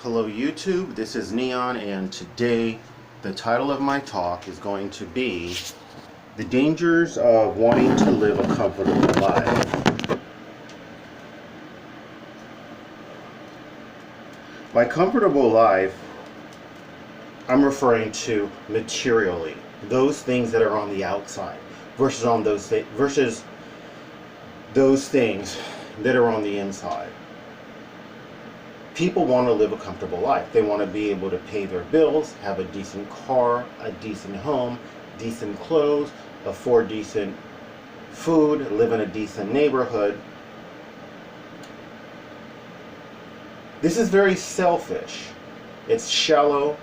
Hello YouTube, this is Neon, and today the title of my talk is going to be The Dangers of Wanting to Live a Comfortable Life. By comfortable life, I'm referring to materially, those things that are on the outside versus those things that are on the inside. People want to live a comfortable life. They want to be able to pay their bills, have a decent car, a decent home, decent clothes, afford decent food, live in a decent neighborhood. This is very selfish. It's shallow,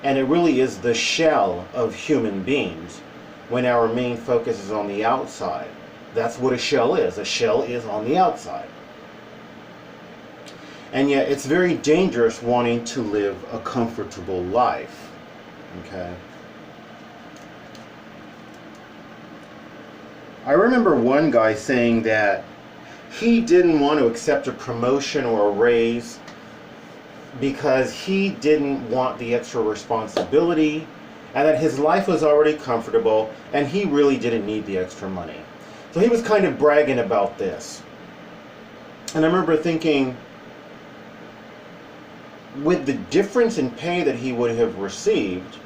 and it really is the shell of human beings when our main focus is on the outside. That's what a shell is. A shell is on the outside. And yet it's very dangerous wanting to live a comfortable life. Okay? I remember one guy saying that he didn't want to accept a promotion or a raise because he didn't want the extra responsibility, and that his life was already comfortable and he really didn't need the extra money. So he was kind of bragging about this. And I remember thinking, with the difference in pay that he would have received,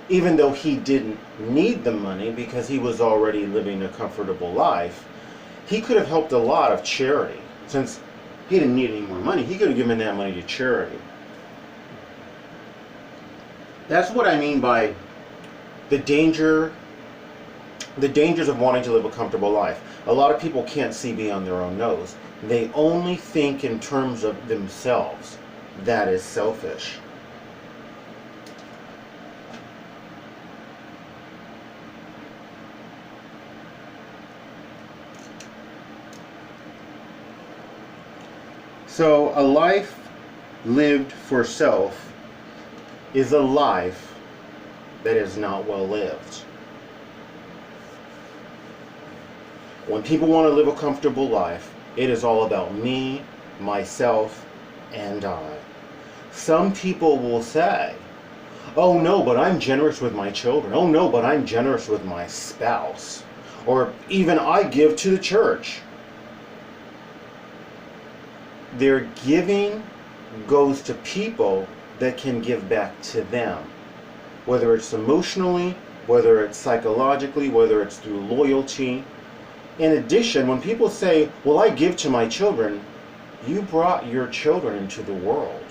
even though he didn't need the money because he was already living a comfortable life, he could have helped a lot of charity. Since he didn't need any more money, he could have given that money to charity. That's what I mean by the dangers of wanting to live a comfortable life. A lot of people can't see beyond their own nose. They only think in terms of themselves. That is selfish. So a life lived for self is a life that is not well lived. When people want to live a comfortable life, it is all about me, myself, and I. Some people will say, oh no, but I'm generous with my children. Oh no, but I'm generous with my spouse. Or even I give to the church. Their giving goes to people that can give back to them. Whether it's emotionally, whether it's psychologically, whether it's through loyalty. In addition, when people say, well, I give to my children, you brought your children into the world.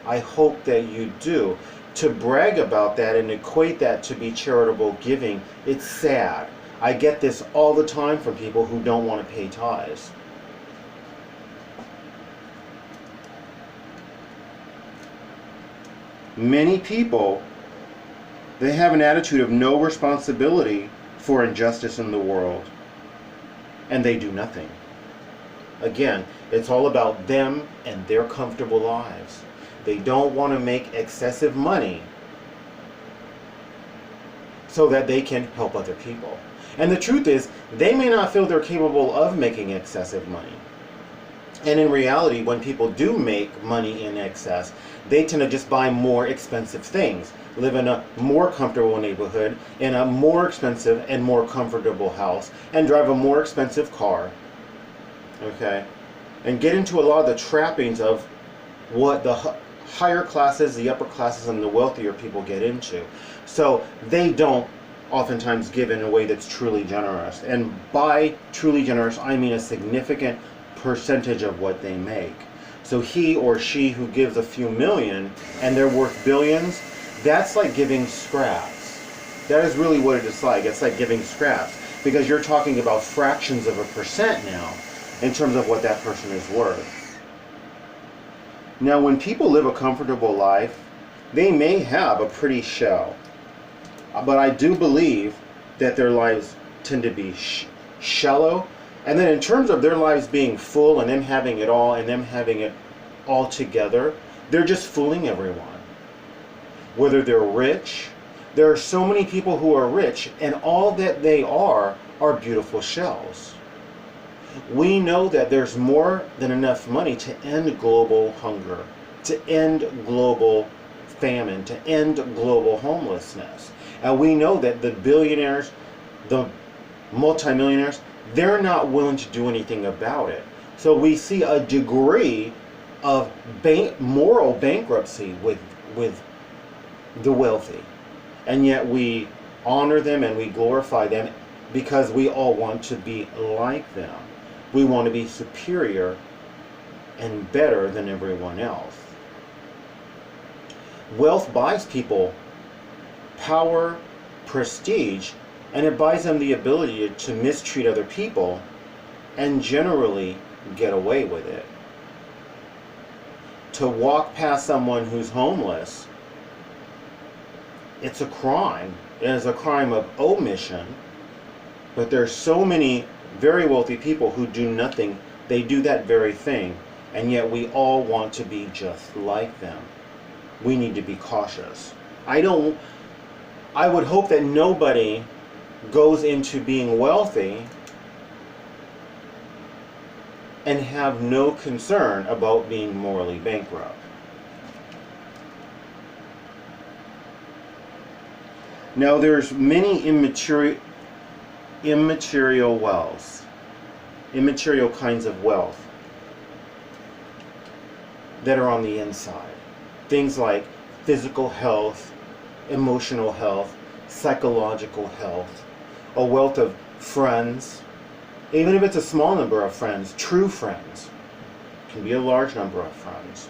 I hope that you do. To brag about that and equate that to be charitable giving, it's sad. I get this all the time from people who don't want to pay tithes. Many people, they have an attitude of no responsibility for injustice in the world, and they do nothing. Again, it's all about them and their comfortable lives. They don't want to make excessive money so that they can help other people. And the truth is, they may not feel they're capable of making excessive money. And in reality, when people do make money in excess, they tend to just buy more expensive things, live in a more comfortable neighborhood, in a more expensive and more comfortable house, and drive a more expensive car. Okay? And get into a lot of the trappings of what the higher classes, the upper classes, and the wealthier people get into. So they don't oftentimes give in a way that's truly generous. And by truly generous, I mean a significant percentage of what they make. So he or she who gives a few million and they're worth billions, that's like giving scraps. That is really what it is like. It's like giving scraps, because you're talking about fractions of a percent now in terms of what that person is worth. Now, when people live a comfortable life, they may have a pretty shell, but I do believe that their lives tend to be shallow. And then in terms of their lives being full and them having it all and them having it all together, they're just fooling everyone. Whether they're rich, there are so many people who are rich and all that they are beautiful shells. We know that there's more than enough money to end global hunger, to end global famine, to end global homelessness. And we know that the billionaires, the multimillionaires, they're not willing to do anything about it. So we see a degree of moral bankruptcy with the wealthy. And yet we honor them and we glorify them because we all want to be like them. We want to be superior and better than everyone else. Wealth buys people power, prestige, and it buys them the ability to mistreat other people and generally get away with it. To walk past someone who's homeless, it's a crime. It is a crime of omission, but there's so many very wealthy people who do nothing. They do that very thing, and yet we all want to be just like them. We need to be cautious. I would hope that nobody goes into being wealthy and have no concern about being morally bankrupt. Now there's many immaterial wealth, immaterial kinds of wealth that are on the inside. Things like physical health, emotional health, psychological health, a wealth of friends, even if it's a small number of friends, true friends. It can be a large number of friends.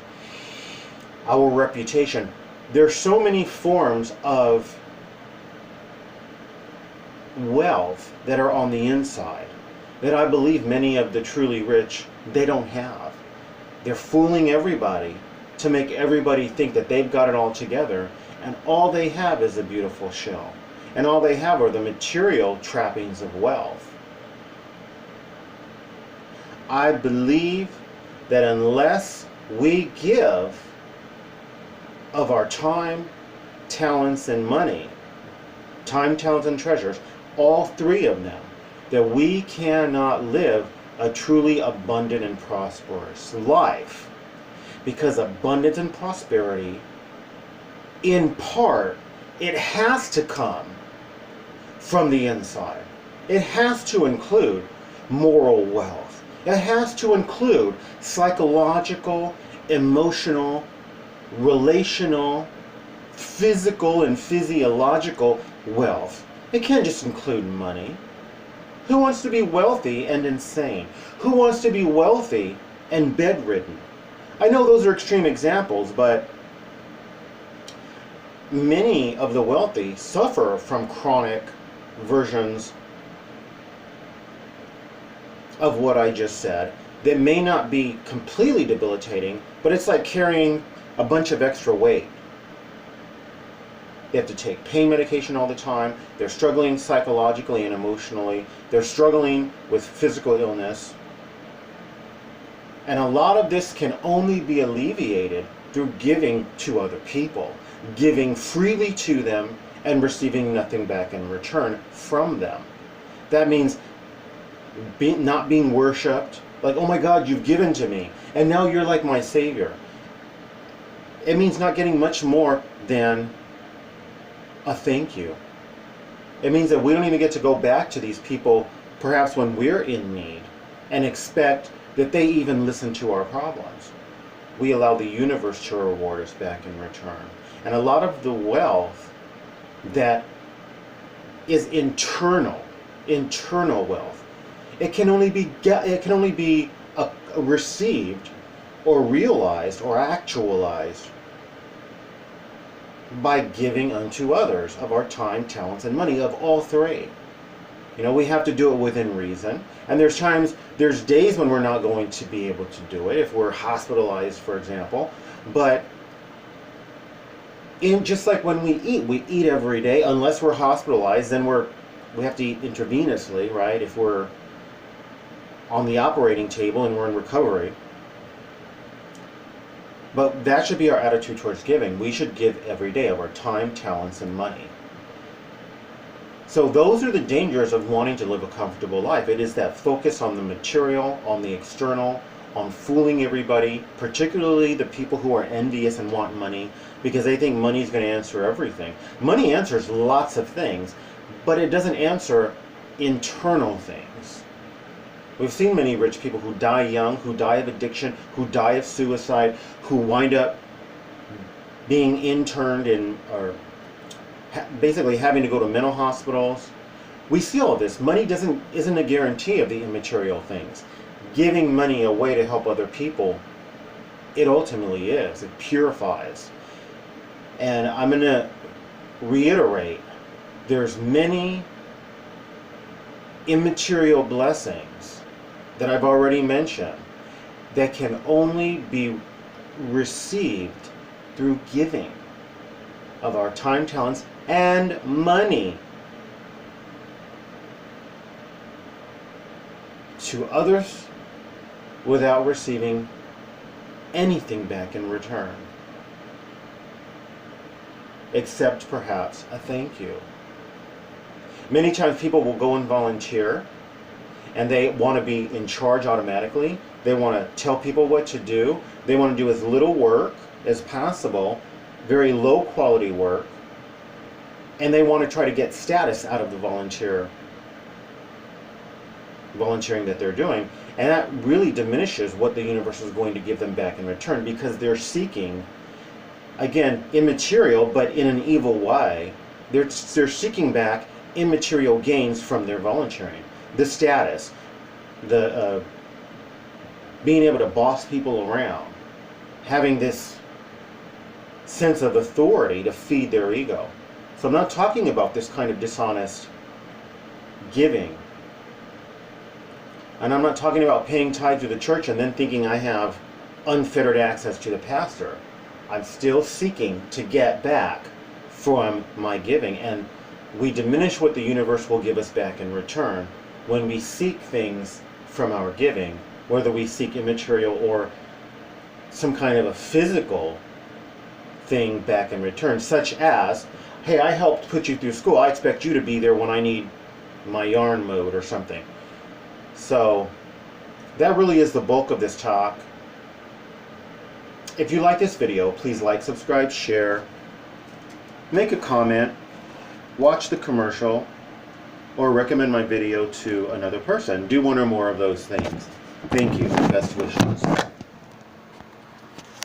Our reputation. There's so many forms of wealth that are on the inside that I believe many of the truly rich, they don't have. They're fooling everybody to make everybody think that they've got it all together, and all they have is a beautiful shell. And all they have are the material trappings of wealth. I believe that unless we give of our time, talents, and money, time, talents, and treasures, all three of them, that we cannot live a truly abundant and prosperous life. Because abundance and prosperity, in part, it has to come from the inside. It has to include moral wealth. It has to include psychological, emotional, relational, physical, and physiological wealth. It can't just include money. Who wants to be wealthy and insane? Who wants to be wealthy and bedridden? I know those are extreme examples, but many of the wealthy suffer from chronic versions of what I just said that may not be completely debilitating, but it's like carrying a bunch of extra weight. They have to take pain medication all the time. They're struggling psychologically and emotionally. They're struggling with physical illness. And a lot of this can only be alleviated through giving to other people, giving freely to them and receiving nothing back in return from them. That means not being worshipped, like, oh my God, you've given to me, and now you're like my savior. It means not getting much more than a thank you. It means that we don't even get to go back to these people, perhaps when we're in need, and expect that they even listen to our problems. We allow the universe to reward us back in return. And a lot of the wealth that is internal wealth, it can only be received or realized or actualized by giving unto others of our time, talents, and money, of all three. You know, we have to do it within reason. And there's days when we're not going to be able to do it, if we're hospitalized, for example. But just like when we eat every day, unless we're hospitalized, then we have to eat intravenously, right? If we're on the operating table and we're in recovery. But that should be our attitude towards giving. We should give every day of our time, talents, and money. So those are the dangers of wanting to live a comfortable life. It is that focus on the material, on the external, on fooling everybody, particularly the people who are envious and want money, because they think money is going to answer everything. Money answers lots of things, but it doesn't answer internal things. We've seen many rich people who die young, who die of addiction, who die of suicide, who wind up being interned in, or basically having to go to mental hospitals. We see all of this. Money isn't a guarantee of the immaterial things. Giving money away to help other people, it ultimately is. It purifies. And I'm going to reiterate, there's many immaterial blessings that I've already mentioned that can only be received through giving of our time, talents, and money to others without receiving anything back in return, except perhaps a thank you. Many times people will go and volunteer and they want to be in charge automatically. They want to tell people what to do. They want to do as little work as possible, very low quality work, and they want to try to get status out of the volunteering that they're doing. And that really diminishes what the universe is going to give them back in return, because they're seeking, again, immaterial, but in an evil way. They're seeking back immaterial gains from their volunteering. The status, the being able to boss people around, having this sense of authority to feed their ego. So I'm not talking about this kind of dishonest giving. And I'm not talking about paying tithe to the church and then thinking I have unfettered access to the pastor. I'm still seeking to get back from my giving. And we diminish what the universe will give us back in return when we seek things from our giving, whether we seek immaterial or some kind of a physical thing back in return, such as, hey, I helped put you through school, I expect you to be there when I need my yarn mowed or something. So that really is the bulk of this talk. If you like this video, please like, subscribe, share, make a comment, watch the commercial, or recommend my video to another person. Do one or more of those things. Thank you. Best wishes.